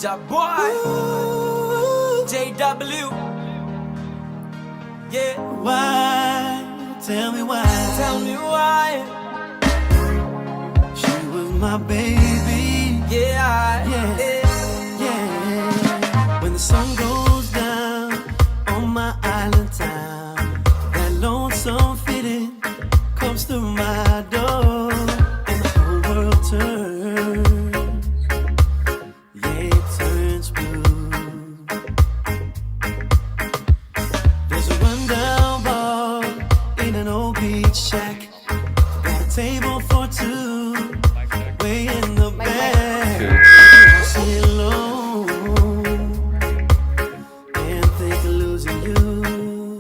Ja boy, JW. Yeah. Why? Tell me why. Tell me why. She was my baby. Yeah. When the sun goes down on my island town, that lonesome feeling comes through my door, and the whole world turns. Yeah, it turns blue. There's a rundown bar in an old beach shack. Got a table for two, way in the back. I sit alone and think of losing you.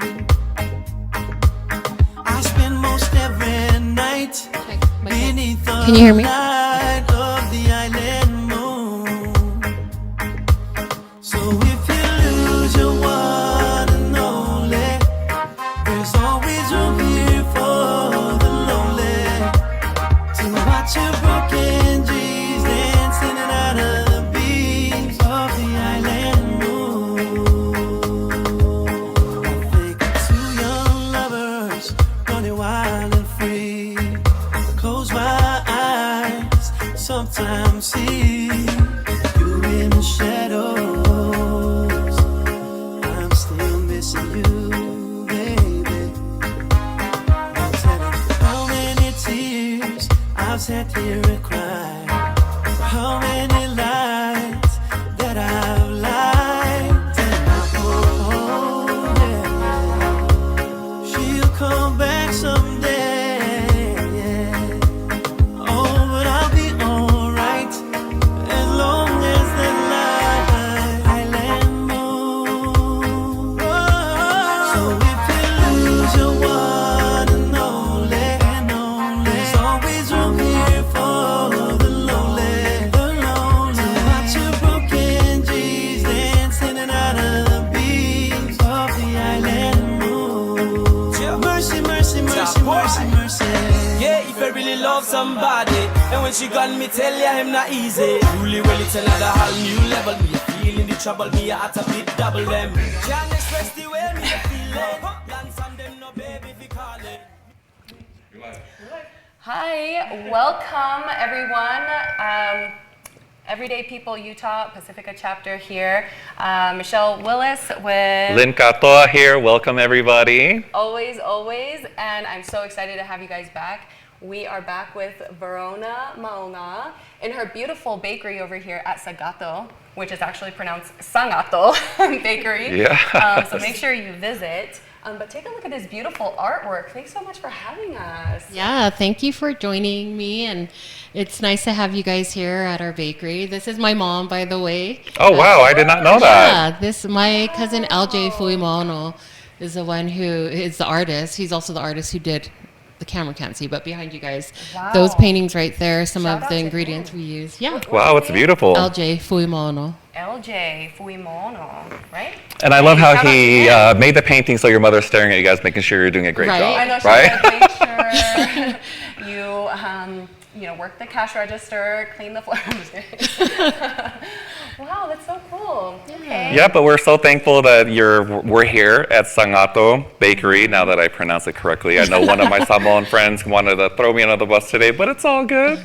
I spend most every night beneath the Can you hear me? light of the island moon. So if you lose your one and only, there's always room here for the lonely to watch your broken dreams dancing out of the beams of the island moon. I think of two young lovers running wild and free. Close my eyes, sometimes see you in the shadows. I'm still missing you, baby. I'll tell you how many tears I've sat here and cried. How many lights that I've light and I hope, she'll come back someday. Oh, but I'll be alright as long as the island moon. So if you lose your one and only, there's always room here for the lonely, to watch your broken dreams dancing out of the beams of the island moon. Mercy, mercy, mercy, mercy, mercy. Yeah, if I really love somebody, and when she gone, me tell ya him not easy. Truly, well, it's another whole new level. Me feeling the trouble, me a at a bit double them. Can't express the way me a feeling. Dance on them, no baby, if you call it. Hi, welcome everyone. Everyday People Utah Pacifica chapter here. Michelle Willis with Lynn Katoa here. Welcome, everybody. Always, and I'm so excited to have you guys back. We are back with Verona Mauga in her beautiful bakery over here at Sagato, which is actually pronounced Sagato Bakery. Yeah. So make sure you visit. But take a look at this beautiful artwork. Thanks so much for having us. Yeah, thank you for joining me, and it's nice to have you guys here at our bakery. This is my mom, by the way. Oh, wow. I did not know that. Yeah, my cousin LJ Fuimono is the one who is the artist. He's also the artist who did the camera can't see, but behind you guys, those paintings right there, some Shout of out the to ingredients him. we use. Yeah. Wow, it's beautiful. LJ Fuimono. LJ Fuimono, right? And I love how Shout out to he him. made the painting so your mother's staring at you guys, making sure you're doing a great Right. job. I know, she right? said make sure you work the cash register, clean the floor. I'm just kidding. Wow, that's so cool. Okay. Yeah, but we're so thankful that we're here at Sagato Bakery, now that I pronounce it correctly. I know one of my Samoan friends wanted to throw me under the bus today, but it's all good.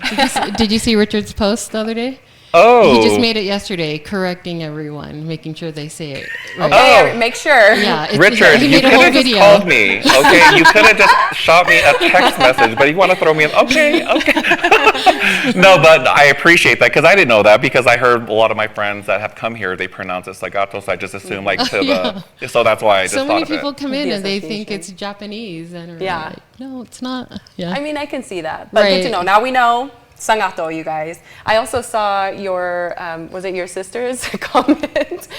Did you see Richard's post the other day? Oh. He just made it yesterday, correcting everyone, making sure they say it right. Okay, make sure. Yeah, Richard, he you made a could whole have just video. called me, okay? You could have just shot me a text message, but you want to throw me an, okay. No, but I appreciate that, because I didn't know that, because I heard a lot of my friends that have come here, they pronounce it Sagato, so I just assume so that's why I just So thought many of it. people come in The and they think association. it's Japanese, and are Yeah. like, no, it's not. Yeah. I mean, I can see that. But good to Right. know. Now we know. Sagato, you guys. I also saw your, was it your sister's comment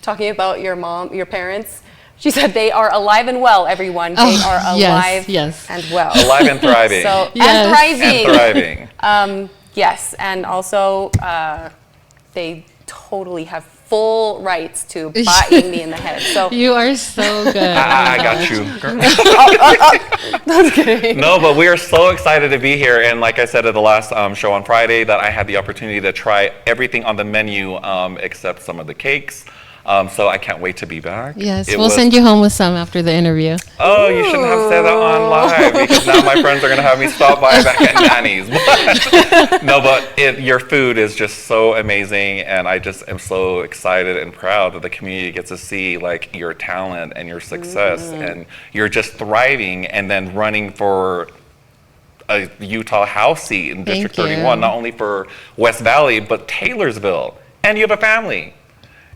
talking about your parents? She said they are alive and well, everyone. They are alive yes. and well. Alive and thriving. So, Yes. and thriving. And thriving. Yes, and also they totally have full rights to bite me in the head. So You are so good. I got you. that's kidding. No, but we are so excited to be here. And like I said at the last show on Friday, that I had the opportunity to try everything on the menu except some of the cakes. So I can't wait to be back. Yes, It we'll was- send you home with some after the interview. Oh, you shouldn't have said that on live, because now my friends are going to have me stop by back at Nanny's. But, no, but your food is just so amazing, and I just am so excited and proud that the community gets to see like your talent and your success, and you're just thriving and then running for a Utah House seat in District Thank you. 31, not only for West Valley, but Taylorsville, and you have a family.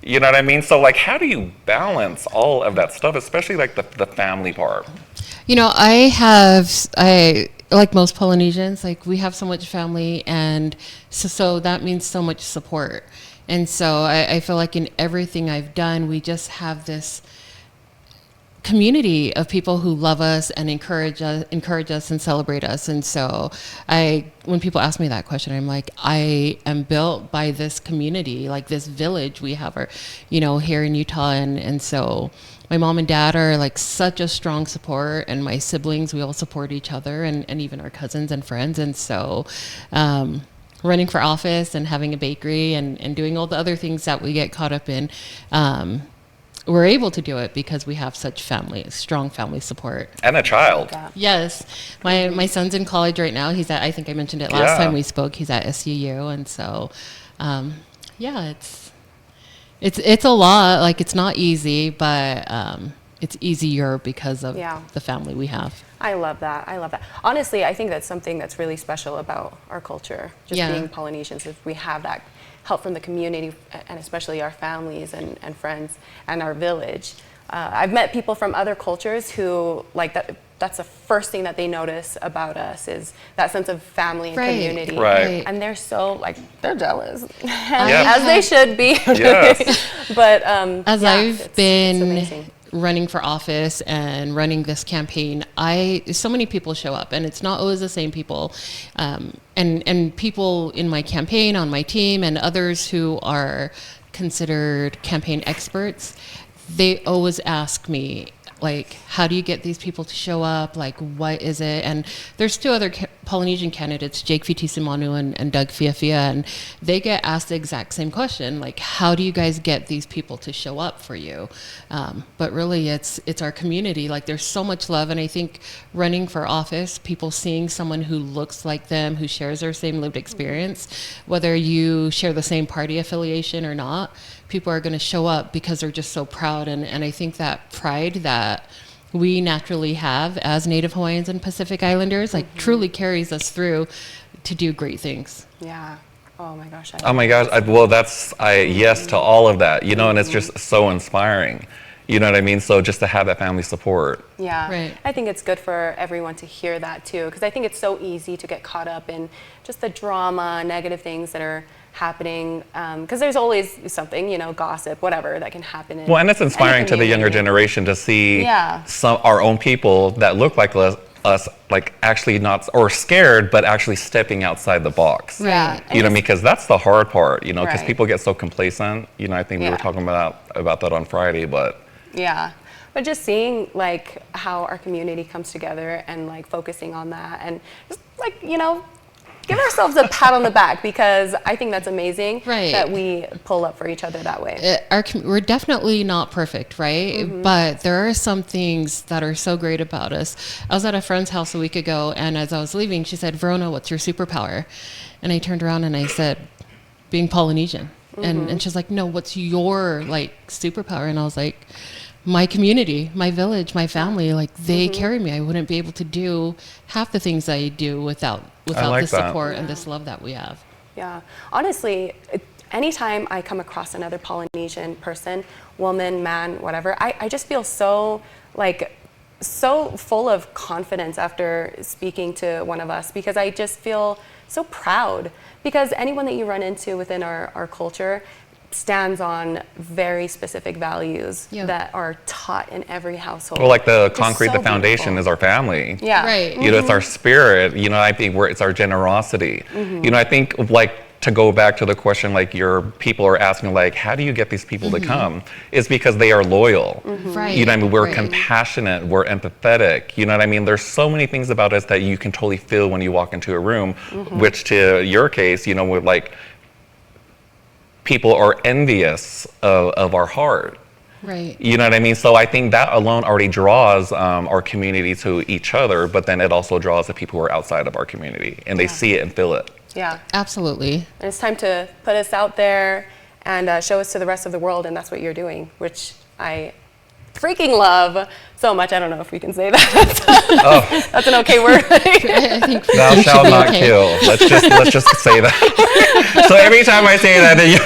You know what I mean? So like, how do you balance all of that stuff, especially like the family part? You know, I like most Polynesians, like we have so much family, and so that means so much support. And so I feel like in everything I've done, we just have this community of people who love us and encourage us and celebrate us. And so when people ask me that question, I'm like, I am built by this community, like this village we have, here in Utah. And so my mom and dad are like such a strong support, and my siblings, we all support each other, and even our cousins and friends. And so, running for office and having a bakery and doing all the other things that we get caught up in, we're able to do it because we have such strong family support. And a child. Yes, my son's in college right now. He's at, I think I mentioned it last time we spoke. He's at SUU, and so, it's a lot. Like, it's not easy, but it's easier because of the family we have. I love that. Honestly, I think that's something that's really special about our culture, just being Polynesians, is we have that help from the community, and especially our families and friends and our village. I've met people from other cultures who, like, that's the first thing that they notice about us, is that sense of family and community. Right. And they're so, like, they're jealous, as they should be. Yes. But I've it's been amazing. running for office and running this campaign, so many people show up, and it's not always the same people. And people in my campaign, on my team, and others who are considered campaign experts, they always ask me, like, how do you get these people to show up? Like, what is it? And there's two other Polynesian candidates, Jake Fitisimanu and Doug Fiafia, and they get asked the exact same question, like, how do you guys get these people to show up for you? But really, it's our community. Like, there's so much love, and I think running for office, people seeing someone who looks like them, who shares their same lived experience, whether you share the same party affiliation or not, people are going to show up because they're just so proud. And I think that pride that we naturally have as Native Hawaiians and Pacific Islanders, like, truly carries us through to do great things. Yeah. Oh my gosh. Well, that's yes to all of that, and it's just so inspiring. You know what I mean? So just to have that family support. Yeah. Right. I think it's good for everyone to hear that too, because I think it's so easy to get caught up in just the drama, negative things that are happening, because there's always something, gossip, whatever, that can happen. Well, and it's inspiring to the younger generation to see our own people that look like us, like, actually not, or scared, but actually stepping outside the box. Yeah. Because that's the hard part, because Right. people get so complacent. I think we were talking about that on Friday, but. Yeah. But just seeing, like, how our community comes together and, like, focusing on that, and just, like, give ourselves a pat on the back, because I think that's amazing that we pull up for each other that way. We're definitely not perfect, right? But there are some things that are so great about us. I was at a friend's house a week ago, and as I was leaving, she said, "Verona, what's your superpower?" And I turned around and I said, "Being Polynesian." And she's like, "No, what's your, like, superpower?" And I was like, my community, my village, my family, like, they carry me. I wouldn't be able to do half the things I do without like the support and this love that we have. Yeah. Honestly, anytime I come across another Polynesian person, woman, man, whatever, I just feel so, like, so full of confidence after speaking to one of us, because I just feel so proud, because anyone that you run into within our culture stands on very specific values that are taught in every household. Well, like the Just concrete, so the foundation beautiful. is our family. Yeah. Right. It's our spirit. I think it's our generosity. I think, like, to go back to the question, like your people are asking, like, how do you get these people to come? It's because they are loyal. Right. You know what I mean? We're right. compassionate, we're empathetic. You know what I mean? There's so many things about us that you can totally feel when you walk into a room, which to your case, you know, with like, people are envious of our heart. Right. You know what I mean? So I think that alone already draws our community to each other, but then it also draws the people who are outside of our community, and they see it and feel it. Yeah. Absolutely. And it's time to put us out there and show us to the rest of the world, and that's what you're doing, which I freaking love so much. I don't know if we can say that. That's an okay word. I think Thou we should shalt be not okay. kill. Let's just say that. So every time I say that, then you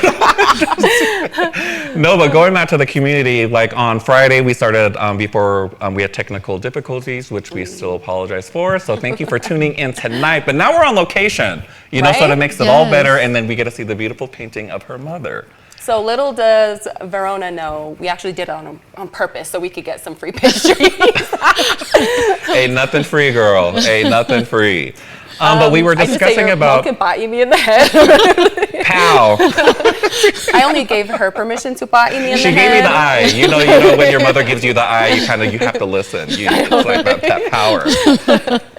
no, but going back to the community, like on Friday we started before we had technical difficulties, which we still apologize for. So thank you for tuning in tonight. But now we're on location, you know, so Right? that makes it all Yes. better, and then we get to see the beautiful painting of her mother. So little does Verona know, we actually did it on purpose so we could get some free pastries. Ain't nothing free, girl. Ain't nothing free. But we were I just say discussing your mom about can bite me in the head. pow. I only gave her permission to bite me in She the gave head. me the eye. You know when your mother gives you the eye, you have to listen. It's like that power.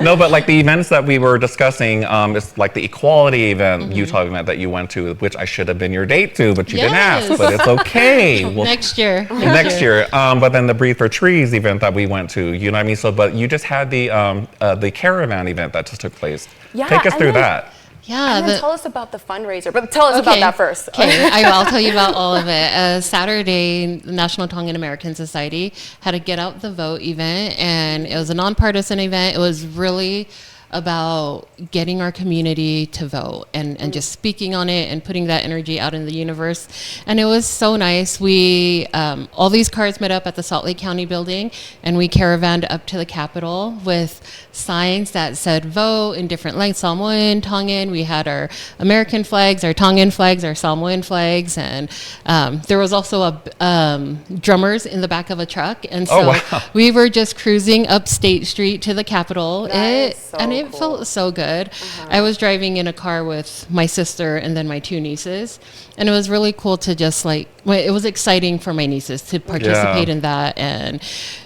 No, but like the events that we were discussing, it's like the equality event, Utah event that you went to, which I should have been your date to, but you didn't ask. Yes. But it's okay. We'll- Next year. Next year. But then the Breathe for Trees event that we went to, you know what I mean? So, but you just had the caravan event that just took place. Yeah, Take us and through then- that. Yeah. And then tell us about the fundraiser, but tell us about that first. Okay, I'll tell you about all of it. Saturday, the National Tongan American Society had a Get Out the Vote event, and it was a nonpartisan event. It was really about getting our community to vote and just speaking on it and putting that energy out in the universe. And it was so nice. We, all these cars met up at the Salt Lake County building, and we caravanned up to the Capitol with signs that said vote in different languages, Samoan, Tongan. We had our American flags, our Tongan flags, our Samoan flags, and there was also a drummers in the back of a truck. And so wow. we were just cruising up State Street to the Capitol. That is so It cool. felt so good. I was driving in a car with my sister and then my two nieces, and it was really cool to just like, it was exciting for my nieces to participate in that and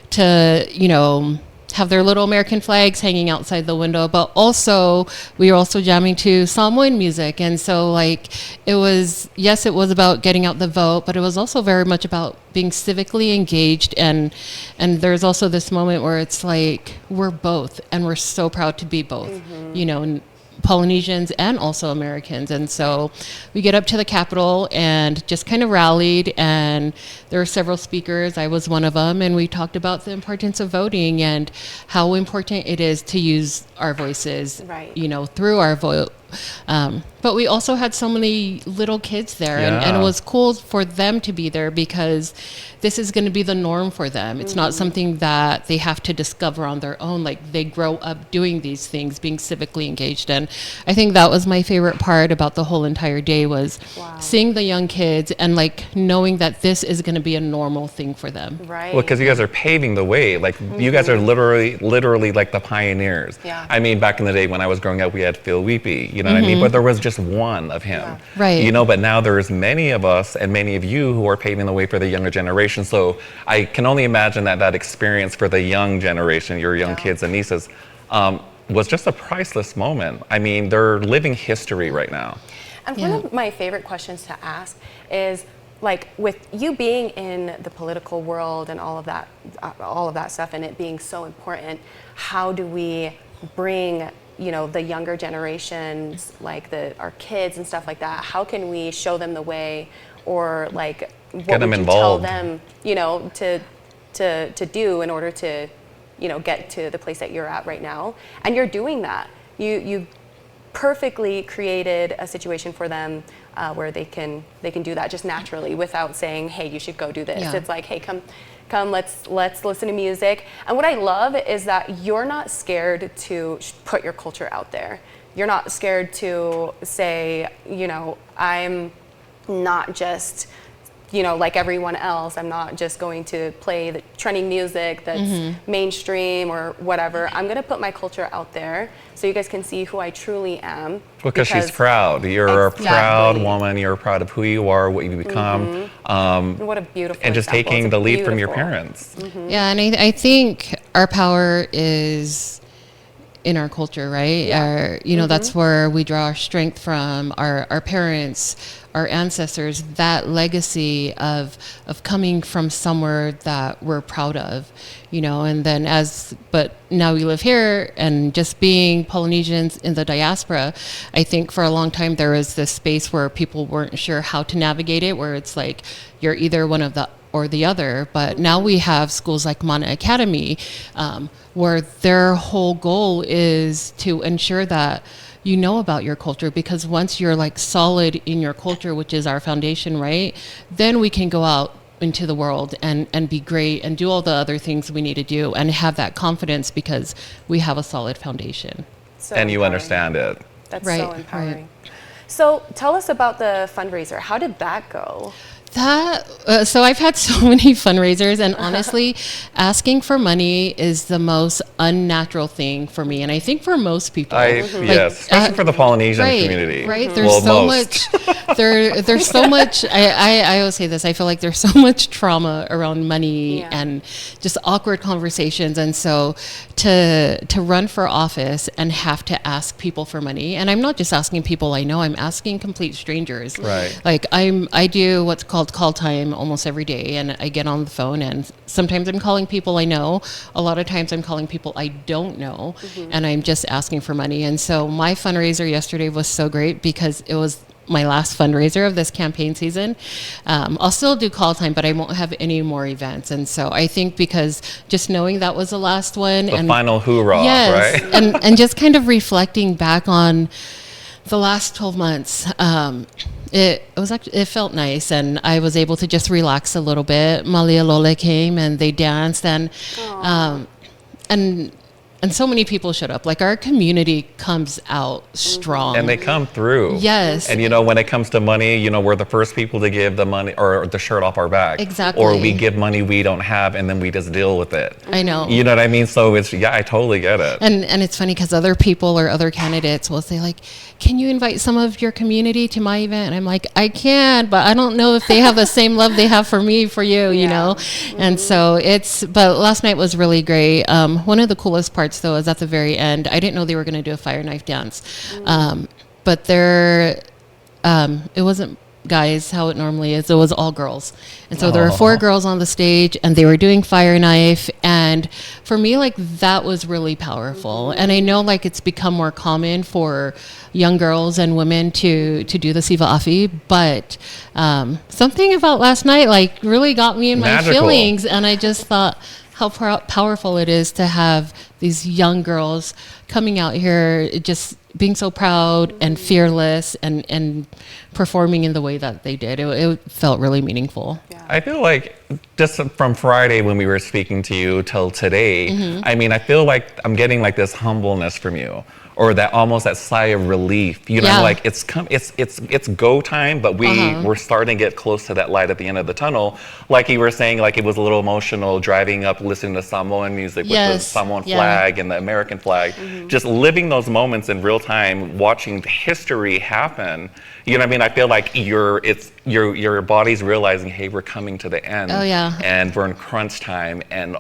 to, you know, have their little American flags hanging outside the window, but also we were also jamming to Samoan music. And so like it was about getting out the vote, but it was also very much about being civically engaged. And there's also this moment where it's like, we're both, and we're so proud to be both, you know, Polynesians and also Americans. And so we get up to the Capitol and just kind of rallied, and there were several speakers. I was one of them, and we talked about the importance of voting and how important it is to use our voices, Right. you know, through our vote. But we also had so many little kids there, and it was cool for them to be there because this is going to be the norm for them. It's not something that they have to discover on their own. Like, they grow up doing these things, being civically engaged. And I think that was my favorite part about the whole entire day was seeing the young kids and like knowing that this is going to be a normal thing for them. Right. Well, because you guys are paving the way. Like, you guys are literally like the pioneers. Yeah. I mean, back in the day when I was growing up, we had Phil Weepy, you know what I mean? But there was just one of him. Yeah. Right. You know, but now there's many of us and many of you who are paving the way for the younger generation. So I can only imagine that experience for the young generation, your young kids and nieces, was just a priceless moment. I mean, they're living history right now. And one of my favorite questions to ask is, like, with you being in the political world and all of that stuff, and it being so important, how do we bring, you know, the younger generations, like our kids and stuff like that? How can we show them the way, or like what Get them would you tell involved. them, you know, to do in order to, you know, get to the place that you're at right now? And you're doing that. You perfectly created a situation for them where they can do that just naturally without saying, hey, you should go do this. Yeah. It's like, hey, come, let's listen to music. And what I love is that you're not scared to put your culture out there. You're not scared to say, you know, I'm not just you know, like everyone else. I'm not just going to play the trending music that's mainstream or whatever. I'm going to put my culture out there so you guys can see who I truly am. Because she's proud. You're Exactly. a proud woman. You're proud of who you are, what you become. And what a beautiful And just example. taking It's the lead from your beautiful. parents. Yeah, and I think our power is in our culture, right? Our, you know, that's where we draw our strength from, our parents, our ancestors, that legacy of coming from somewhere that we're proud of, you know, and then but now we live here, and just being Polynesians in the diaspora, I think for a long time there was this space where people weren't sure how to navigate it, where it's like you're either one of the or the other. But now we have schools like Mana Academy, where their whole goal is to ensure that you know about your culture, because once you're like solid in your culture, which is our foundation, right, then we can go out into the world and be great and do all the other things we need to do and have that confidence because we have a solid foundation. So And you empowering. understand it. That's Right, so right. empowering. So tell us about the fundraiser. How did that go? So I've had so many fundraisers, and honestly, asking for money is the most unnatural thing for me, and I think for most people. Yes, especially for the Polynesian community. Right. There's Well, so most. much. There's so much. I always say this. I feel like there's so much trauma around money and just awkward conversations, and so to run for office and have to ask people for money, and I'm not just asking people I know. I'm asking complete strangers. Right. Like I do what's called call time almost every day, and I get on the phone, and sometimes I'm calling people I know. A lot of times I'm calling people I don't know, and I'm just asking for money. And so my fundraiser yesterday was so great because it was my last fundraiser of this campaign season. I'll still do call time, but I won't have any more events. And so I think because just knowing that was the last one, The and final hoorah, yes, right? and just kind of reflecting back on the last 12 months, it felt nice, and I was able to just relax a little bit. Malia Lola came and they danced, and so many people showed up. Like, our community comes out strong. And they come through. Yes. And you know, when it comes to money, you know, we're the first people to give the money or the shirt off our back. Exactly. Or we give money we don't have, and then we just deal with it. I know. You know what I mean? So it's, I totally get it. And it's funny because other people or other candidates will say, like, can you invite some of your community to my event? And I'm like, I can, but I don't know if they have the same love they have for me, for you, you know? And so but last night was really great. One of the coolest parts, though, is at the very end. I didn't know they were going to do a fire knife dance. But it wasn't guys how it normally is. It was all girls. And so there were 4 girls on the stage, and they were doing fire knife. And for me, like, that was really powerful. And I know, like, it's become more common for young girls and women to do the siva afi, but something about last night, like, really got me in my Magical. feelings. And I just thought how powerful it is to have these young girls coming out here just being so proud and fearless and performing in the way that they did. It felt really meaningful. I feel like just from Friday when we were speaking to you till today, I mean, I feel like I'm getting like this humbleness from you, or that almost that sigh of relief. You know, Yeah. like it's go time, but we're starting to get close to that light at the end of the tunnel. Like you were saying, like it was a little emotional driving up, listening to Samoan music with the Yes. Samoan Yeah. flag and the American flag, just living those moments in real time, watching history happen. You know what I mean? I feel like your body's realizing, hey, we're coming to the end. Oh, yeah. And we're in crunch time. And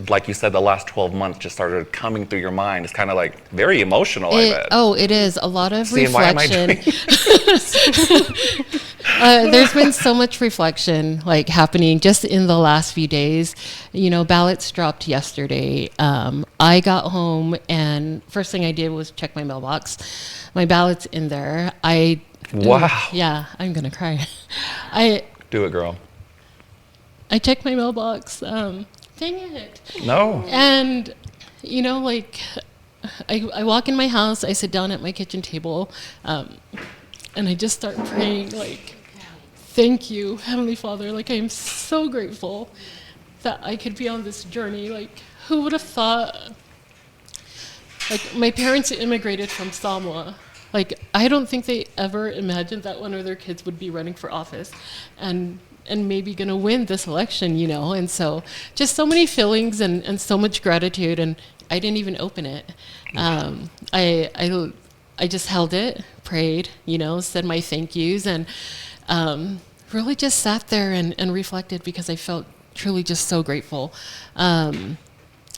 like you said, the last 12 months just started coming through your mind. It's kind of like very emotional, I bet. It is a lot of See, why am I reflection. doing There's been so much reflection like happening just in the last few days. You know, ballots dropped yesterday. I got home, and first thing I did was check my mailbox. My ballot's in there. Wow. Yeah, I'm gonna cry. Do it, girl. I checked my mailbox. Dang it. No. And, you know, like, I walk in my house, I sit down at my kitchen table, and I just start praying, like, thank you, Heavenly Father. Like, I am so grateful that I could be on this journey. Like, who would have thought? Like, my parents immigrated from Samoa, Like, I don't think they ever imagined that one of their kids would be running for office and maybe going to win this election, you know? And so just so many feelings and so much gratitude. And I didn't even open it. I just held it, prayed, you know, said my thank yous, and really just sat there and reflected, because I felt truly just so grateful.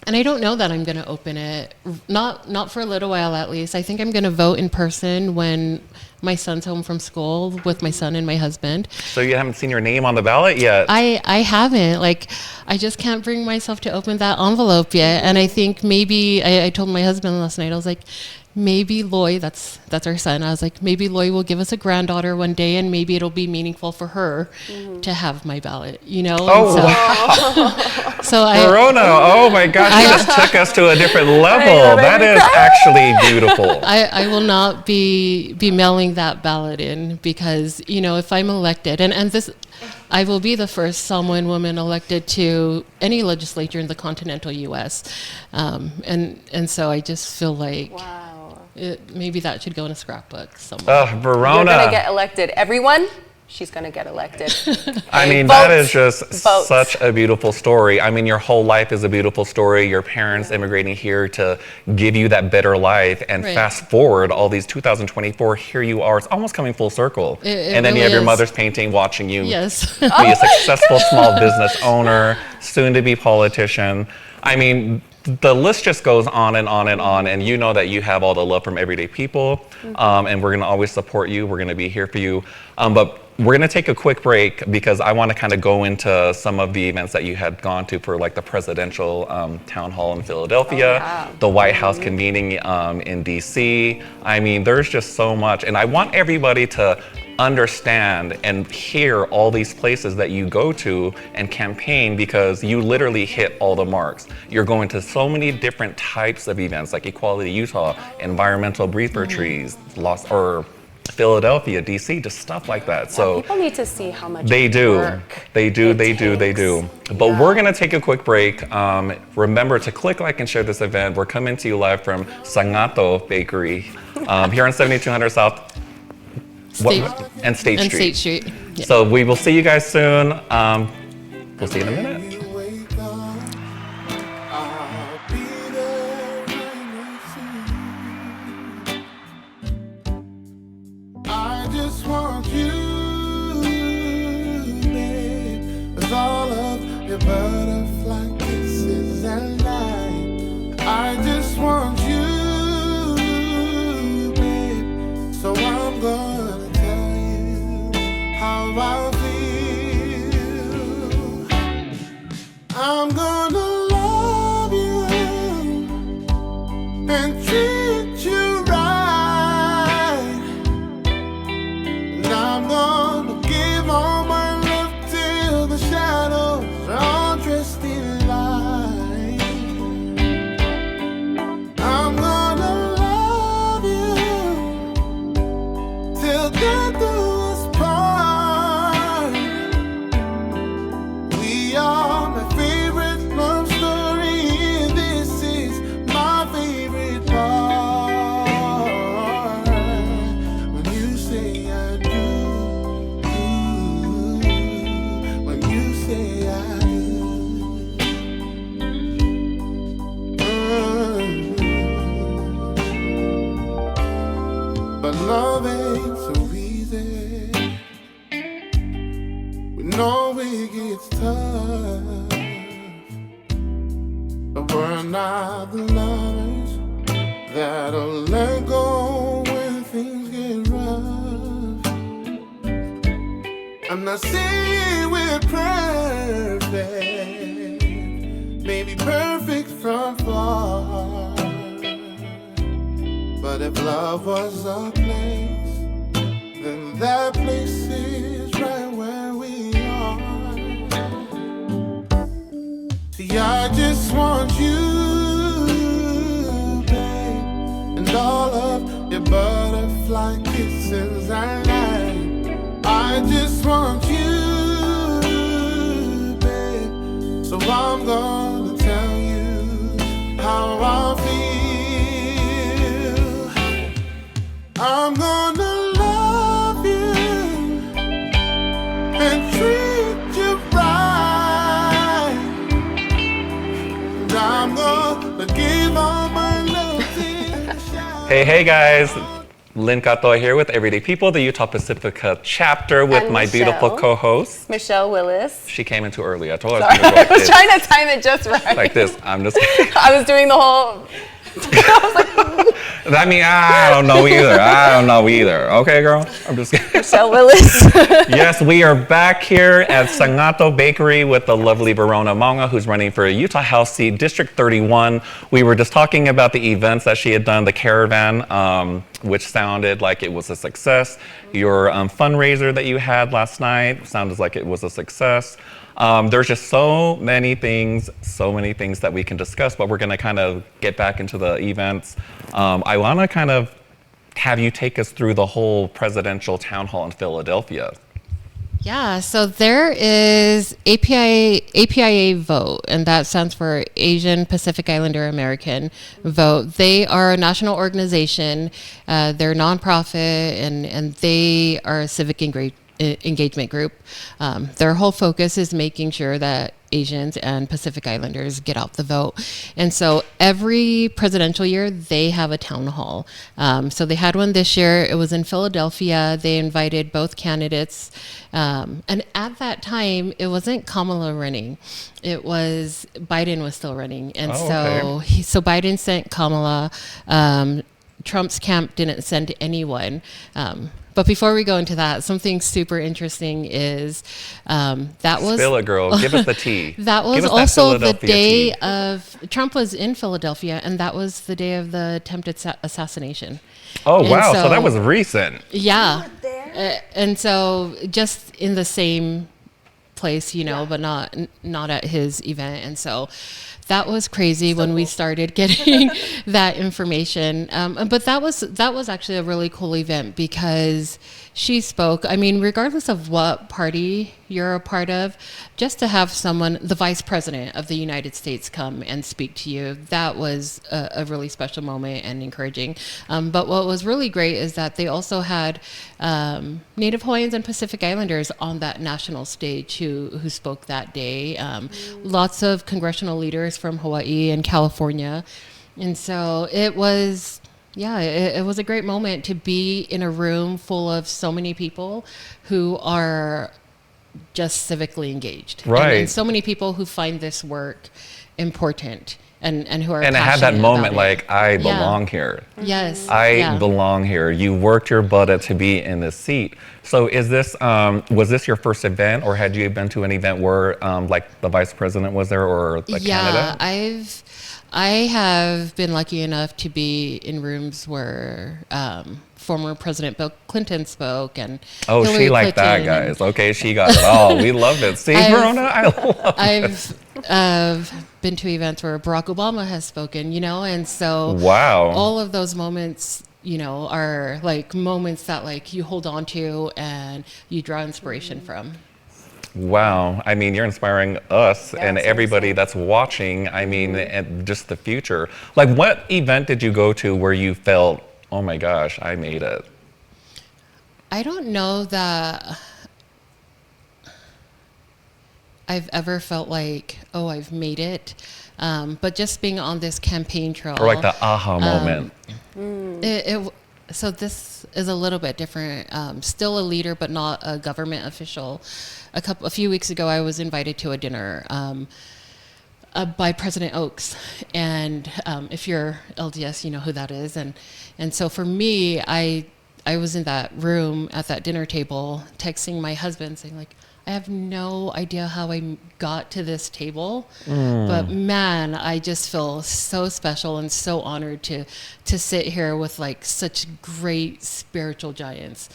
And I don't know that I'm going to open it, not for a little while at least. I think I'm going to vote in person when my son's home from school with my son and my husband. So you haven't seen your name on the ballot yet? I haven't. Like, I just can't bring myself to open that envelope yet. And I think maybe, I told my husband last night, I was like, maybe Loy, that's our son, I was like, maybe Loy will give us a granddaughter one day, and maybe it'll be meaningful for her to have my ballot, you know? Oh, wow. So Verona, oh my gosh, you just took us to a different level. That is actually beautiful. I will not be mailing that ballot in, because, you know, if I'm elected, and this, I will be the first Samoan woman elected to any legislature in the continental U.S. And so I just feel like maybe that should go in a scrapbook somewhere. Verona. You're going to get elected. Everyone, she's going to get elected. I mean, that is just such a beautiful story. I mean, your whole life is a beautiful story. Your parents immigrating here to give you that better life. And fast forward all these 2024, here you are. It's almost coming full circle. And then really you have your is. mother's painting watching you Yes. be a successful small business owner, soon to be politician. I mean, the list just goes on and on and on, and you know that you have all the love from everyday people, and we're going to always support you. We're going to be here for you. But we're going to take a quick break, because I want to kind of go into some of the events that you had gone to for, like the presidential town hall in Philadelphia, the White House convening in DC. I mean, there's just so much, and I want everybody to understand and hear all these places that you go to and campaign, because you literally hit all the marks. You're going to so many different types of events, like Equality Utah, environmental briefer trees, Philadelphia, DC, just stuff like that. So people need to see how much they do. work They do. But we're gonna take a quick break. Remember to click like and share this event. We're coming to you live from Sagato Bakery here on 7200 South and State Street. Yeah. So we will see you guys soon. We'll see you in a minute. I just want you, babe, with all of your butterfly kisses and light. I just want you, babe, so I'm gonna tell you how I feel. I'm gonna love you and treat you right. I'm gonna give all my love till the shadows are dressed in light. I'm gonna love you till death do us part. We are my favorite love story, and this is my favorite part. When you say I do. When you say I do, but love ain't so easy. We know it gets tough, but we're not the lovers that'll let go when things get rough. I'm not saying we're perfect, maybe perfect from far, but if love was a place, then that place is right where we are. See, I just want you, babe, and all of your butterfly kisses and light. I just want you, babe, so I'm gonna tell you how I feel. Hey guys. Lynn Kato here with Everyday People, the Utah Pacifica chapter with And my beautiful Michelle. co-host. Michelle Willis. She came in too early. I told her Sorry, I was going to go like I was this. trying to time it just right. Like this. I'm just kidding. I was doing the whole. I mean, I don't know either. Okay, girl? I'm just kidding. Michelle Willis. Yes, we are back here at Sagato Bakery with the lovely Verona Mauga, who's running for a Utah House seat, District 31. We were just talking about the events that she had done, the caravan, which sounded like it was a success. Your fundraiser that you had last night sounded like it was a success. There's just so many things that we can discuss, but we're going to kind of get back into the events. I want to kind of have you take us through the whole presidential town hall in Philadelphia. Yeah, so there is APIA Vote, and that stands for Asian Pacific Islander American Vote. They are a national organization. They're nonprofit, and they are a civic engagement group. Their whole focus is making sure that Asians and Pacific Islanders get out the vote. And so every presidential year, they have a town hall. So they had one this year. It was in Philadelphia. They invited both candidates. And at that time, it wasn't Kamala running. It was Biden was still running. And so Biden sent Kamala. Trump's camp didn't send anyone. But before we go into that, something super interesting is that was... Spill it, girl. Give us the tea. That was also the day of... Trump was in Philadelphia, and that was the day of the attempted assassination. Oh, And wow. So that was recent. Yeah. And so just in the same place, but not at his event. And so that was crazy when we started getting that information. But that was actually a really cool event because she spoke. I mean, regardless of what party you're a part of, just to have someone, the Vice President of the United States, come and speak to you, that was a really special moment and encouraging. But what was really great is that they also had Native Hawaiians and Pacific Islanders on that national stage who spoke that day. Lots of congressional leaders from Hawaii and California. And so it was... Yeah, it was a great moment to be in a room full of so many people who are just civically engaged. Right. And so many people who find this work important and who are And it had that moment like, I belong here. Yes. I belong here. You worked your butt out to be in this seat. So is this, was this your first event, or had you been to an event where like the vice president was there or the candidate? I have been lucky enough to be in rooms where former President Bill Clinton spoke and Hillary she like Clinton, that, guys. Okay, she got it all. We loved it. See, Verona, I love it. I've been to events where Barack Obama has spoken, and so wow, all of those moments, are like moments that like you hold on to and you draw inspiration from. Wow. I mean, you're inspiring us and everybody that's watching. I mean, and just the future. Like, what event did you go to where you felt, oh my gosh, I made it? I don't know that I've ever felt like, oh, I've made it. But just being on this campaign trail. Or like the aha moment. So this is a little bit different. Still a leader, but not a government official. A few weeks ago, I was invited to a dinner by President Oaks, and if you're LDS, you know who that is. And so for me, I was in that room at that dinner table, texting my husband, saying like, I have no idea how I got to this table, but man, I just feel so special and so honored to sit here with like such great spiritual giants.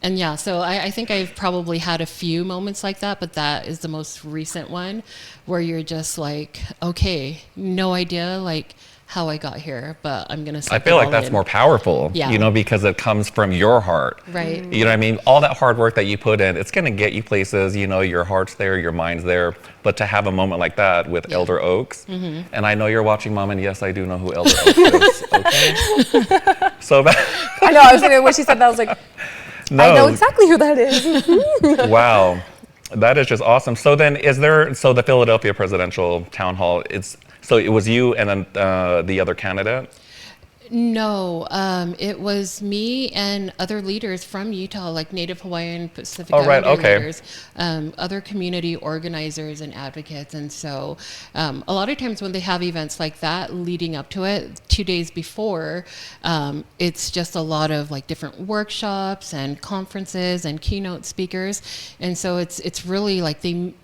And yeah, so I think I've probably had a few moments like that, but that is the most recent one where you're just like, okay, no idea like how I got here, but I'm going to I feel like that's more powerful, because it comes from your heart. Right. You know what I mean? All that hard work that you put in, it's going to get you places, your heart's there, your mind's there. But to have a moment like that with Elder Oaks, and I know you're watching, Mom, and yes, I do know who Elder Oaks is, okay? So I know, I was thinking when she said that, I was like, no. I know exactly who that is. Wow. That is just awesome. So then the Philadelphia presidential town hall, so it was you and then the other candidate? No, it was me and other leaders from Utah, like Native Hawaiian, Pacific Oh, right, Islander okay. leaders, other community organizers and advocates. And so a lot of times when they have events like that leading up to it, 2 days before, it's just a lot of like different workshops and conferences and keynote speakers. And so it's really like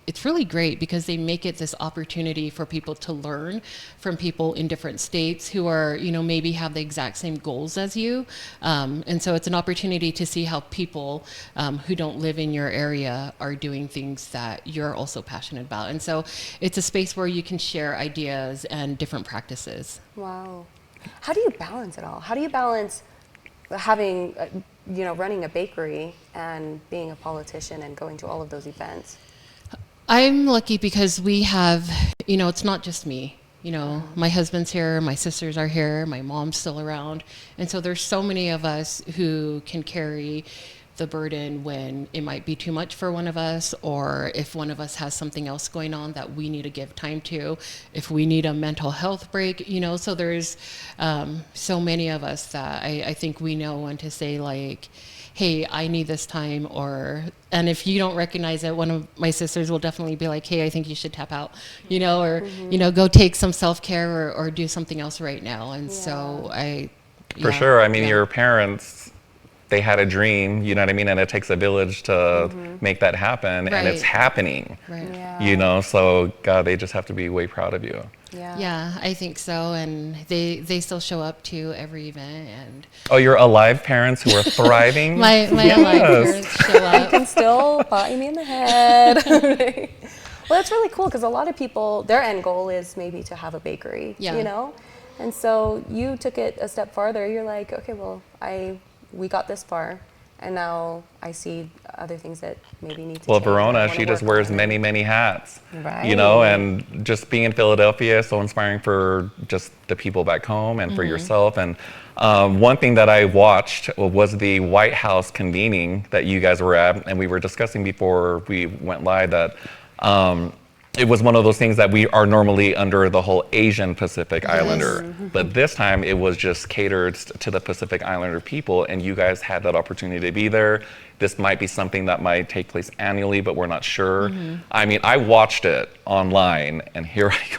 it's really great because they make it this opportunity for people to learn from people in different states who are, maybe have the exact same goals as you. And so it's an opportunity to see how people who don't live in your area are doing things that you're also passionate about. And so it's a space where you can share ideas and different practices. Wow. How do you balance it all? How do you balance having, running a bakery and being a politician and going to all of those events? I'm lucky because we have, it's not just me. My husband's here, my sisters are here, my mom's still around. And so there's so many of us who can carry the burden when it might be too much for one of us, or if one of us has something else going on that we need to give time to, if we need a mental health break, so there's so many of us that I think we know when to say like, hey, I need this time, and if you don't recognize it, one of my sisters will definitely be like, hey, I think you should tap out, or, go take some self-care or do something else right now. And so For sure. I mean, your parents, they had a dream, you know what I mean? And it takes a village to make that happen, and it's happening, so God, they just have to be way proud of you. Yeah, I think so. And they still show up to every event. And Oh, your alive parents who are thriving? my alive parents show You up. can still bite me in the head. Well, that's really cool because a lot of people, their end goal is maybe to have a bakery, And so you took it a step farther. You're like, okay, well, we got this far, and now I see other things that maybe need to Well, change. I Verona, wanna she just work wears on it. many, many hats. Right. And just being in Philadelphia, so inspiring for just the people back home and for yourself. And one thing that I watched was the White House convening that you guys were at, and we were discussing before we went live that it was one of those things that we are normally under the whole Asian Pacific Islander, but this time it was just catered to the Pacific Islander people, and you guys had that opportunity to be there. This might be something that might take place annually, but we're not sure. I mean, I watched it online, and here I go.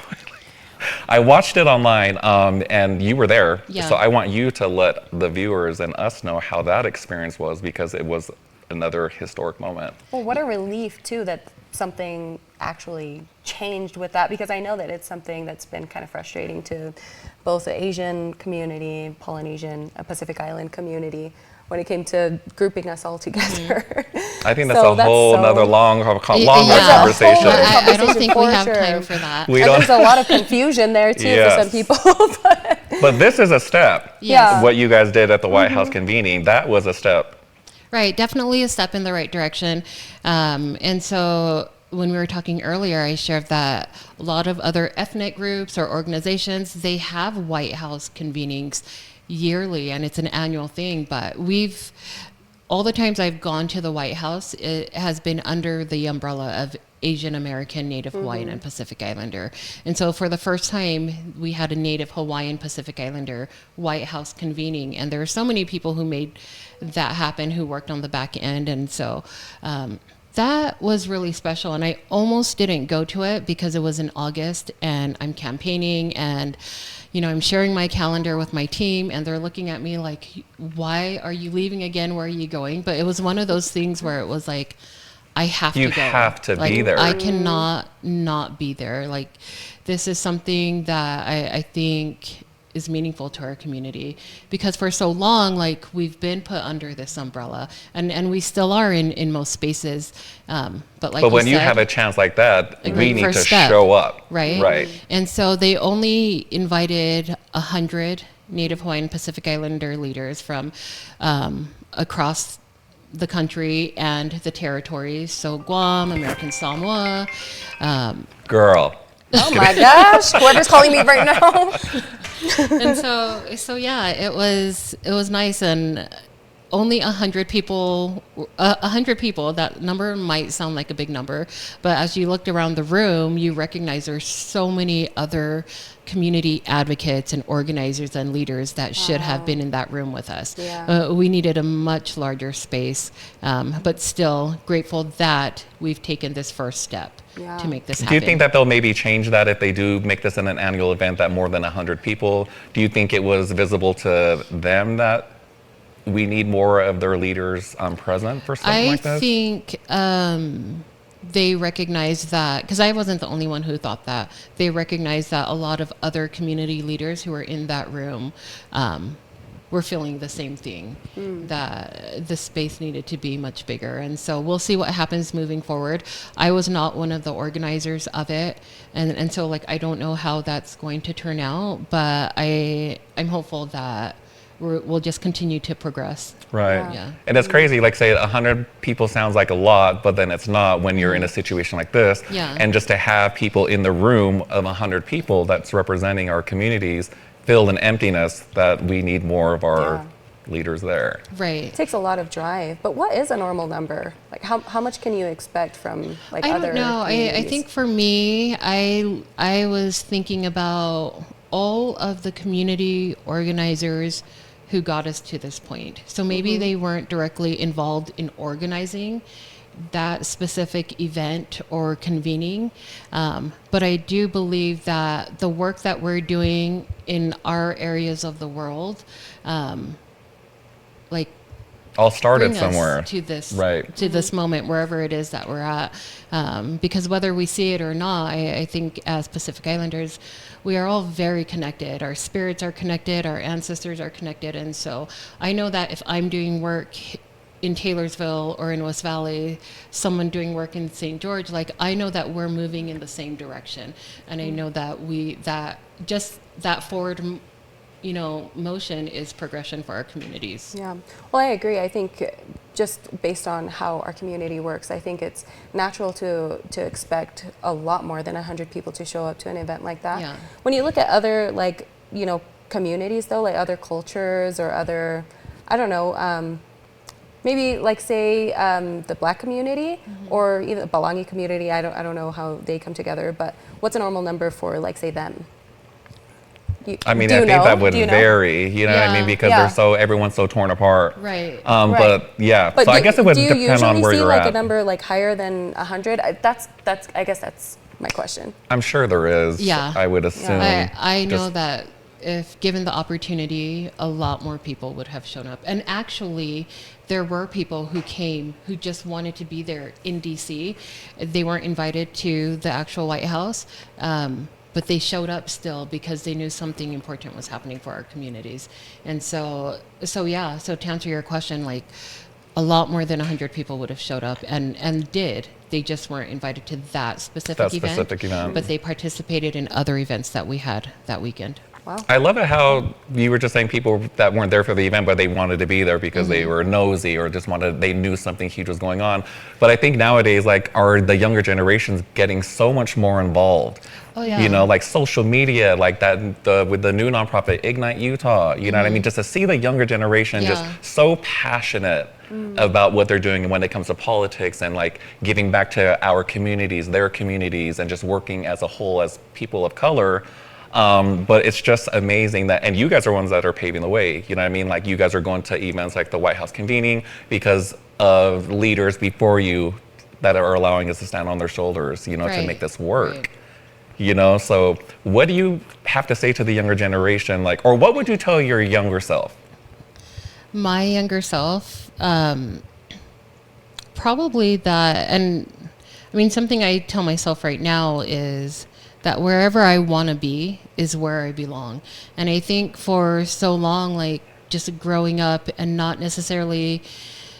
I watched it online, and you were there, so I want you to let the viewers and us know how that experience was, because it was another historic moment. Well, what a relief, too, that something actually changed with that, because I know that it's something that's been kind of frustrating to both the Asian community, Polynesian, Pacific Island community, when it came to grouping us all together. I think that's a whole another longer conversation. I don't think we have time for that. There's a lot of confusion there too for some people. But this is a step. Yeah. What you guys did at the White House convening, that was a step. Right, definitely a step in the right direction. And so when we were talking earlier, I shared that a lot of other ethnic groups or organizations, they have White House convenings yearly, and it's an annual thing. But all the times I've gone to the White House, it has been under the umbrella of Asian American, Native Hawaiian, and Pacific Islander. And so for the first time, we had a Native Hawaiian, Pacific Islander White House convening. And there are so many people who made that happen, who worked on the back end. And so that was really special. And I almost didn't go to it because it was in August and I'm campaigning, and I'm sharing my calendar with my team, and they're looking at me like, why are you leaving again? Where are you going? But it was one of those things where it was like, I have to go. You have to be there. I cannot not be there. Like, this is something that I think is meaningful to our community, because for so long, like, we've been put under this umbrella, and we still are in most spaces. But when you have a chance like that, we need to show up. Right. And so they only invited 100 Native Hawaiian Pacific Islander leaders from across the country and the territories. So Guam, American Samoa. Girl. Oh my gosh, whoever's calling me right now. And so yeah, it was nice. And only 100 people, 100 people, that number might sound like a big number, but as you looked around the room, you recognize there's so many other community advocates and organizers and leaders that should have been in that room with us. Yeah. We needed a much larger space, but still grateful that we've taken this first step Yeah. to make this happen. Do you think that they'll maybe change that if they do make this an annual event that more than 100 people? Do you think it was visible to them that we need more of their leaders present for something like this? I think they recognize that, because I wasn't the only one who thought that. They recognize that a lot of other community leaders who were in that room were feeling the same thing, that the space needed to be much bigger. And so we'll see what happens moving forward. I was not one of the organizers of it, and so like I don't know how that's going to turn out, but I'm hopeful that we'll just continue to progress. Right. Yeah. And it's crazy, like say 100 people sounds like a lot, but then it's not when you're in a situation like this. Yeah. And just to have people in the room of 100 people that's representing our communities fill an emptiness that we need more of our leaders there. Right. It takes a lot of drive, but what is a normal number? Like how much can you expect from like I other don't know. I communities? think for me, I was thinking about all of the community organizers who got us to this point. So maybe they weren't directly involved in organizing that specific event or convening, but I do believe that the work that we're doing in our areas of the world, like All started bring somewhere. us to this Right. to this moment wherever it is that we're at, because whether we see it or not, I think as Pacific Islanders we are all very connected. Our spirits are connected, our ancestors are connected, and so I know that if I'm doing work in Taylorsville or in West Valley, someone doing work in St. George, like I know that we're moving in the same direction, and I know that that forward motion is progression for our communities. Yeah, well, I agree. I think just based on how our community works, I think it's natural to expect a lot more than 100 people to show up to an event like that. Yeah. When you look at other communities though, like other cultures or other, I don't know, maybe like say the Black community or even the Balangi community. I don't know how they come together, but what's a normal number for like say them? I mean, I think that would vary, you know what I mean? Yeah. Because everyone's so torn apart. Right. But yeah, But so I guess it would depend on where do you usually see you're like at. a number like higher than 100? I guess that's my question. I'm sure there is. Yeah. I would assume. I know Just- that if given the opportunity, a lot more people would have shown up. And actually, there were people who came who just wanted to be there in DC. They weren't invited to the actual White House, but they showed up still because they knew something important was happening for our communities. And so to answer your question, like a lot more than 100 people would have showed up and did. They just weren't invited to that specific event. But they participated in other events that we had that weekend. Wow. I love it how you were just saying people that weren't there for the event, but they wanted to be there because they were nosy or they knew something huge was going on. But I think nowadays, like, are the younger generations getting so much more involved? Oh, yeah. You know, like social media, like that, with the new nonprofit Ignite Utah, you know what I mean? Just to see the younger generation just so passionate about what they're doing and when it comes to politics and like giving back to our communities, their communities, and just working as a whole as people of color. But it's just amazing that, and you guys are ones that are paving the way, you know what I mean? Like you guys are going to events like the White House convening because of leaders before you that are allowing us to stand on their shoulders, you know, to make this work. Right. You know, so what do you have to say to the younger generation? Like, or what would you tell your younger self? My younger self, probably that, and I mean, something I tell myself right now is that wherever I want to be is where I belong. And I think for so long, like just growing up and not necessarily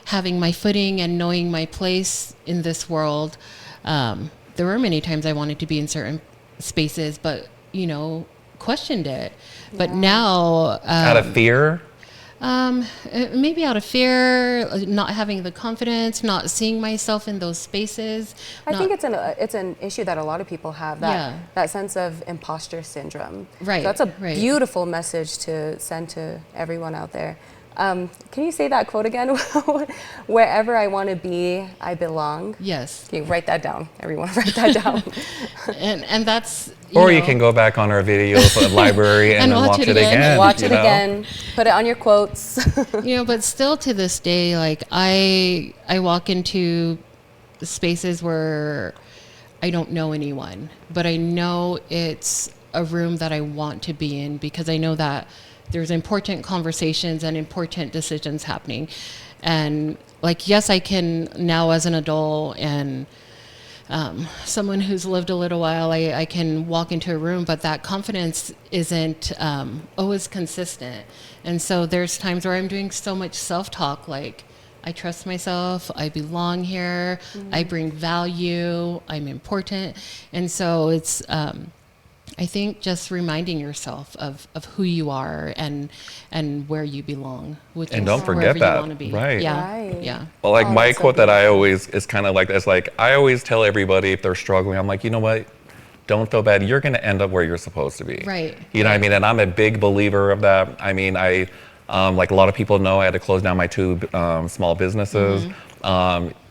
having my footing and knowing my place in this world, there were many times I wanted to be in certain spaces, but, you know, questioned it. But now... out of fear? Maybe out of fear, not having the confidence, not seeing myself in those spaces. I think it's an issue that a lot of people have, that sense of imposter syndrome. Right. So that's a beautiful message to send to everyone out there. Can you say that quote again? Wherever I want to be, I belong. Yes. Okay, write that down. Everyone, write that down. And that's Or you know, can go back on our video for the library and then watch it again. Watch it you know? again. Put it on your quotes. But still to this day, like I walk into spaces where I don't know anyone, but I know it's a room that I want to be in because I know that there's important conversations and important decisions happening. And like, yes, I can now as an adult and someone who's lived a little while, I can walk into a room, but that confidence isn't always consistent. And so there's times where I'm doing so much self-talk, like, I trust myself, I belong here, I bring value, I'm important. And so it's, I think just reminding yourself of who you are and where you belong, which And is don't forget wherever that, you want to be. right. Yeah. Right. Yeah. Well, like my that's so quote that I always is kind of like this. Like I always tell everybody if they're struggling, I'm like, you know what? Don't feel bad. You're going to end up where you're supposed to be. Right. You know what I mean? And I'm a big believer of that. I mean, like a lot of people know, I had to close down my 2 small businesses.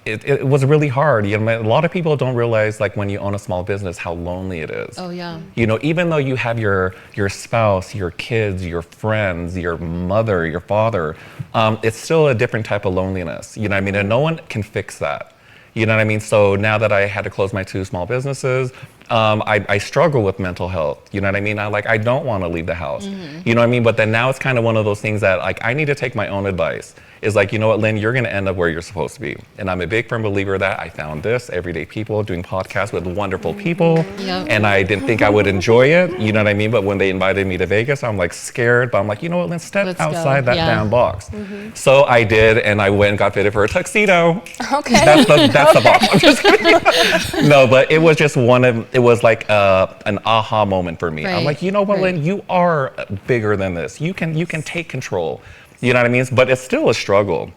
It was really hard. You know, a lot of people don't realize, like, when you own a small business, how lonely it is. Oh, yeah. You know, even though you have your spouse, your kids, your friends, your mother, your father, it's still a different type of loneliness. You know what I mean? And no one can fix that. You know what I mean? So now that I had to close my 2 small businesses, I struggle with mental health. You know what I mean? I don't want to leave the house. You know what I mean? But then now it's kind of one of those things that, like, I need to take my own advice. Is like, you know what, Lynn, you're going to end up where you're supposed to be. And I'm a big firm believer that I found this, everyday people, doing podcasts with wonderful people. Yep. And I didn't think I would enjoy it. You know what I mean? But when they invited me to Vegas, I'm like scared. But I'm like, you know what, Lynn, step Let's go. outside that Yeah. damn box. So I did, and I went and got fitted for a tuxedo. Okay. That's the box. I'm just kidding. No, but it was just it was like an aha moment for me. I'm Right. like, you know what, Right. Lynn, you are bigger than this. You can take control. You know what I mean? But it's still a struggle.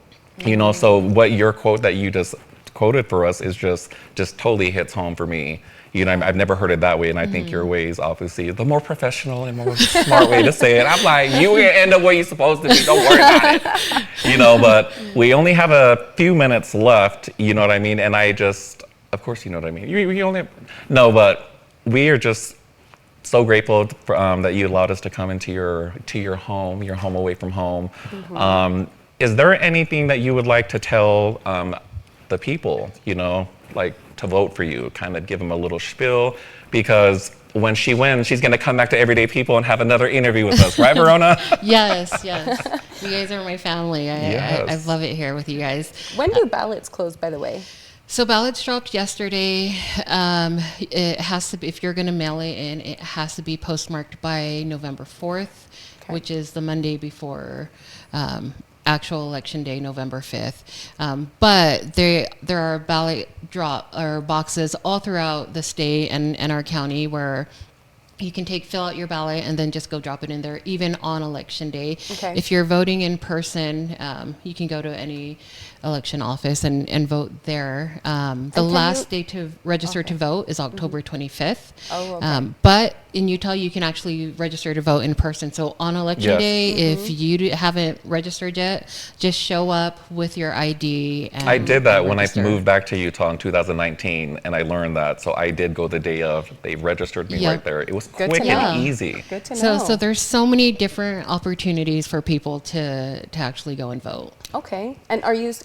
You know, so what your quote that you just quoted for us is just totally hits home for me. You know, I've never heard it that way, and I think your way is obviously the more professional and more smart way to say it. I'm like, you will end up where you're supposed to be. Don't worry about it. You know, but we only have a few minutes left. You know what I mean? And I just, of course, you know what I mean. You only no, but we are just so grateful for, that you allowed us to come into your home away from home. Is there anything that you would like to tell the people, you know, like to vote for you, kind of give them a little spiel? Because when she wins, she's going to come back to Everyday People and have another interview with us, right, Verona? Yes. You guys are my family. Yes. I love it here with you guys. When do ballots close, by the way? So ballots dropped yesterday. It has to be, if you're going to mail it in, it has to be postmarked by November 4th, which is the Monday before actual election day, November 5th. But there are ballot drop or boxes all throughout the state and our county where you can fill out your ballot and then just go drop it in there, even on election day. Okay. If you're voting in person, you can go to any election office and vote there. The last day to register to vote is October 25th. Oh, okay. But in Utah, you can actually register to vote in person. So on election Yes. day, if you haven't registered yet, just show up with your ID. And I did that when I register. moved back to Utah in 2019, and I learned that. So I did go the day of. They registered me Yep. right there. It was Good quick to know. and easy. Good to know. So there's so many different opportunities for people to actually go and vote. Okay. And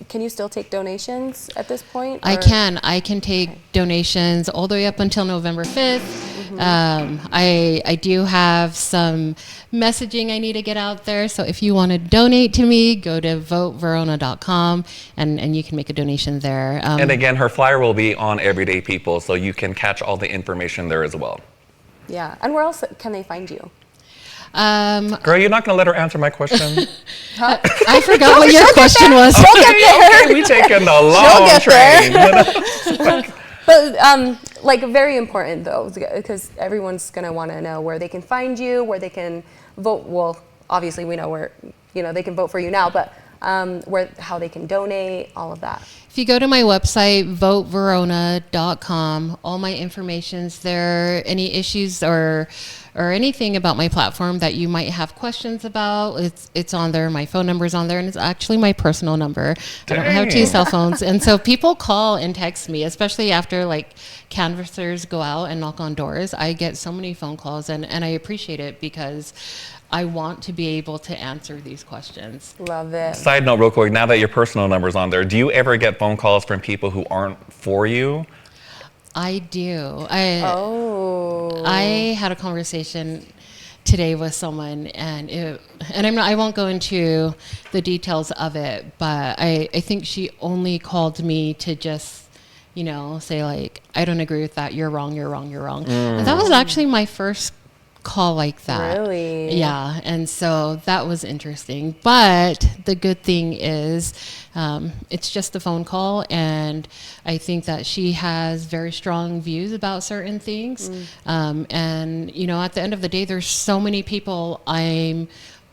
can you still take donations at this point? I or- can. I can take donations all the way up until November 5th. I do have some messaging I need to get out there. So if you want to donate to me, go to voteverona.com and you can make a donation there. And again, her flyer will be on Everyday People, so you can catch all the information there as well. Yeah. And where else can they find you? Girl, you're not gonna let her answer my question? I forgot what your question was. Okay, we taking the long get train. But like very important though, because everyone's gonna want to know where they can find you, where they can vote. Well, obviously we know where they can vote for you now, but how they can donate, all of that. If you go to my website, voteverona.com, all my information's there. Any issues or anything about my platform that you might have questions about, it's on there. My phone number's on there, and it's actually my personal number. I don't have 2 cell phones. And so people call and text me, especially after like canvassers go out and knock on doors. I get so many phone calls, and I appreciate it because I want to be able to answer these questions. Love it. Side note, real quick, now that your personal number's on there, do you ever get phone calls from people who aren't for you? I do. Oh. I had a conversation today with someone, and I won't go into the details of it, but I think she only called me to just, say like, I don't agree with that. You're wrong. You're wrong. You're wrong. And that was actually my first call like that. Really? Yeah. And so that was interesting. But the good thing is it's just a phone call. And I think that she has very strong views about certain things. And, at the end of the day, there's so many people I'm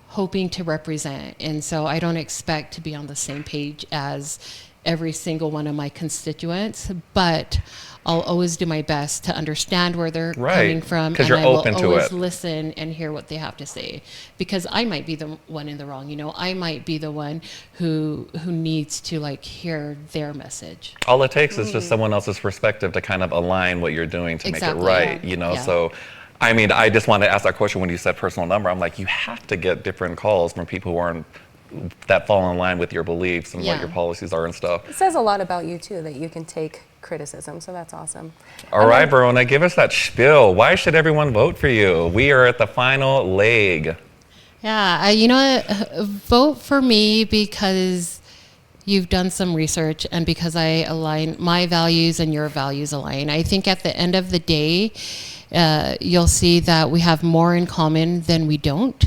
hoping to represent. And so I don't expect to be on the same page as every single one of my constituents, but I'll always do my best to understand where they're coming from, because and you're I will open to always it. listen and hear what they have to say, because I might be the one in the wrong. I might be the one who needs to like hear their message. All it takes is just someone else's perspective to kind of align what you're doing to Exactly. make it right, Yeah. Yeah. So I mean, I just wanted to ask that question when you said personal number. I'm like, you have to get different calls from people who aren't that fall in line with your beliefs and what your policies are and stuff. It says a lot about you too, that you can take criticism, so that's awesome. All right, Verona, give us that spiel. Why should everyone vote for you? We are at the final leg. Yeah, you know what? Vote for me because you've done some research and because I align my values and your values align. I think at the end of the day, you'll see that we have more in common than we don't.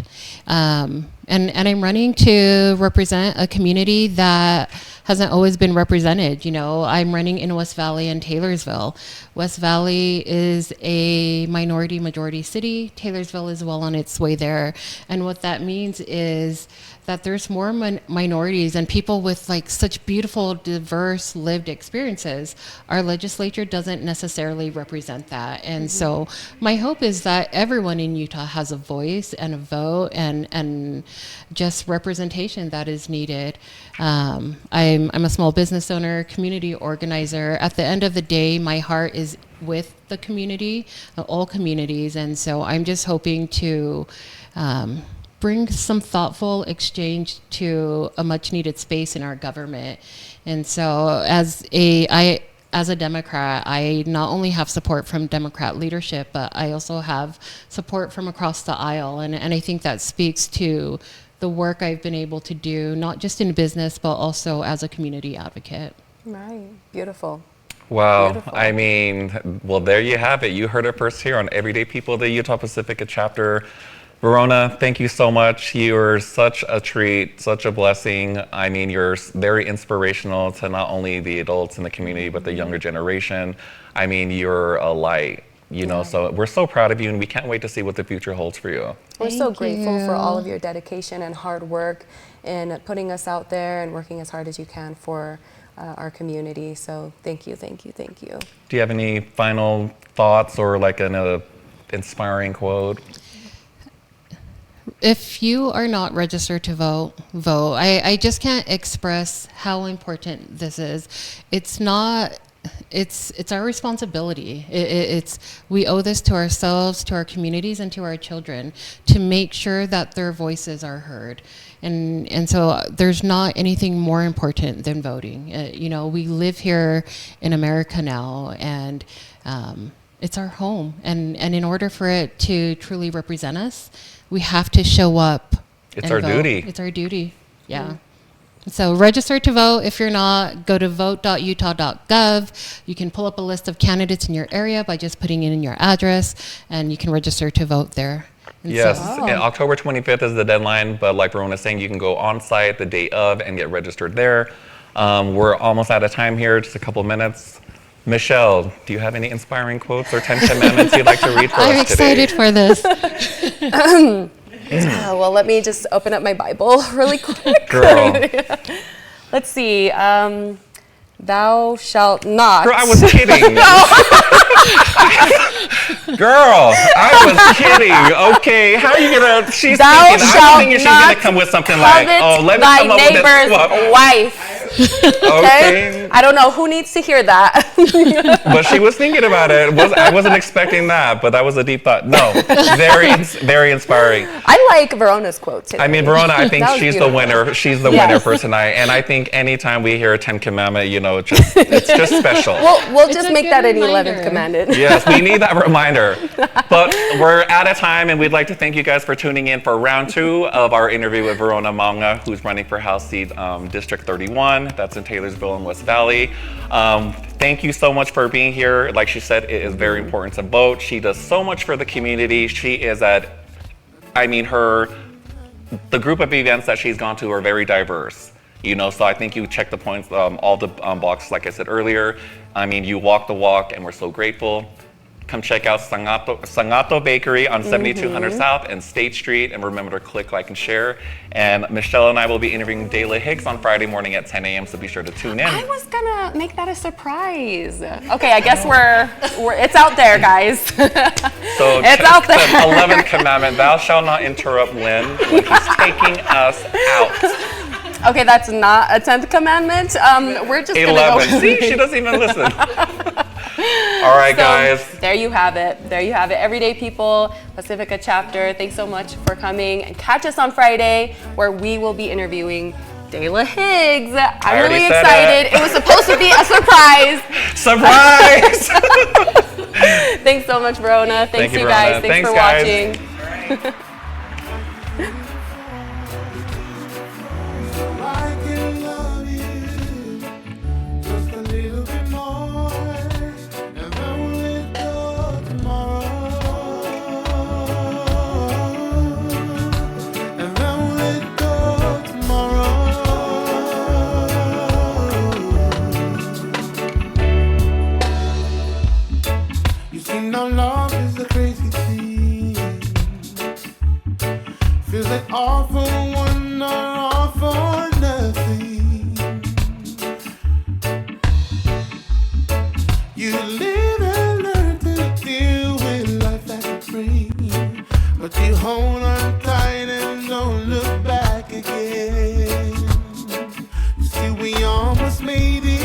And I'm running to represent a community that hasn't always been represented. I'm running in West Valley and Taylorsville. West Valley is a majority city. Taylorsville is well on its way there. And what that means is that there's more minorities and people with like such beautiful, diverse lived experiences. Our legislature doesn't necessarily represent that. And so my hope is that everyone in Utah has a voice and a vote and just representation that is needed. I'm a small business owner, community organizer. At the end of the day, my heart is with the community, all communities. And so I'm just hoping to bring some thoughtful exchange to a much needed space in our government. And so as a Democrat, I not only have support from Democrat leadership, but I also have support from across the aisle. And I think that speaks to the work I've been able to do, not just in business, but also as a community advocate. Right, beautiful. Wow. Beautiful. I mean, well, there you have it. You heard it first here on Everyday People, the Utah Pacifica chapter. Verona, thank you so much. You're such a treat, such a blessing. I mean, you're very inspirational to not only the adults in the community, but the younger generation. I mean, you're a light, so we're so proud of you, and we can't wait to see what the future holds for you. We're so grateful for all of your dedication and hard work in putting us out there and working as hard as you can for our community. So thank you, thank you, thank you. Do you have any final thoughts or like an inspiring quote? If you are not registered to vote, vote. I just can't express how important this is. It's our responsibility. We owe this to ourselves, to our communities, and to our children to make sure that their voices are heard. And so there's not anything more important than voting. We live here in America now, and it's our home. And in order for it to truly represent us, we have to show up. It's our duty. It's our duty. Yeah. So register to vote. If you're not, go to vote.utah.gov. You can pull up a list of candidates in your area by just putting in your address, and you can register to vote there. And yes, and October 25th is the deadline, but like Verona is saying, you can go on site the day of and get registered there. We're almost out of time here, just a couple minutes. Michelle, do you have any inspiring quotes or 10 commandments you'd like to read for us today? I'm excited for this. Well, let me just open up my Bible really quick. Girl. Let's see. Thou shalt not. Girl, I was kidding. Girl, I was kidding. Okay, how are you gonna? She's Thou thinking. I was shalt thinking she's not gonna come with something like, covet "Oh, let me thy come up with neighbor's this." wife. Okay? I don't know who needs to hear that. But she was thinking about it. I wasn't expecting that, but that was a deep thought. No, very inspiring. I like Verona's quote today. I mean, Verona, I think That was she's beautiful. the winner. She's the Yes. winner for tonight. And I think anytime we hear a 10 commandment, you know, it's just special. We'll It's just a make good that an reminder. 11th commandment. Yes, we need that reminder. But we're out of time, and we'd like to thank you guys for tuning in for round 2 of our interview with Verona Mauga, who's running for House Seat District 31. That's in Taylorsville and West Valley. Thank you so much for being here. Like she said, it is very important to vote. She does so much for the community. She is at, I mean, the group of events that she's gone to are very diverse. You know, so I think you check the points, all the boxes, like I said earlier. I mean, you walk the walk, and we're so grateful. Come check out Sagato Bakery on 7200 South and State Street, and remember to click, like, and share. And Michelle and I will be interviewing Dayla Hicks on Friday morning at 10 a.m., so be sure to tune in. I was gonna make that a surprise. Okay, I guess we're it's out there, guys. So It's out there. The 11th commandment, thou shalt not interrupt Lynn when he's taking us out. Okay, that's not a 10th commandment. We're just gonna go. 11. See, she doesn't even listen. All right, guys. There you have it. There you have it. Everyday People, Pacifica chapter. Thanks so much for coming. And catch us on Friday, where we will be interviewing Dayla Higgs. I'm really excited. It was supposed to be a surprise. Surprise! Thanks so much, Verona. Thanks, Thank you, you guys. Verona. Thanks for Guys. watching. I can love you just a little bit more, and then we'll let go tomorrow. And then we'll let go tomorrow. You see, now love is a crazy thing. Feels like all for one or all for nothing. You live and learn to deal with life that it brings, but you hold on tight and don't look back again. You see, we almost made it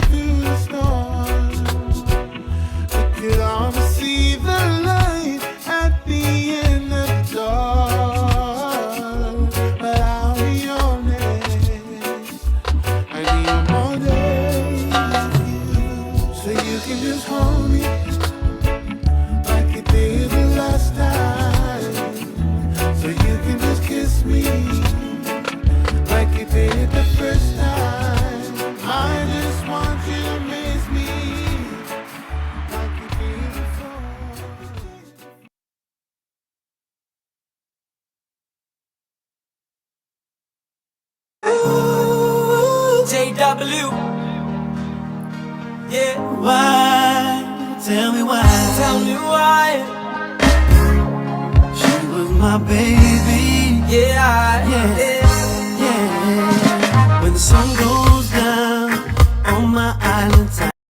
through the storm. We could almost see the light at the end of the dark, but I'll be honest, I need more days with you, so you can just hold me like you did the last time, so you can just kiss me like you did the first time. I just want you to miss me like you did before. JW. Yeah. Why? Tell me why. Tell me why. She was my baby. Yeah. Yeah. Yeah. Yeah. When the sun goes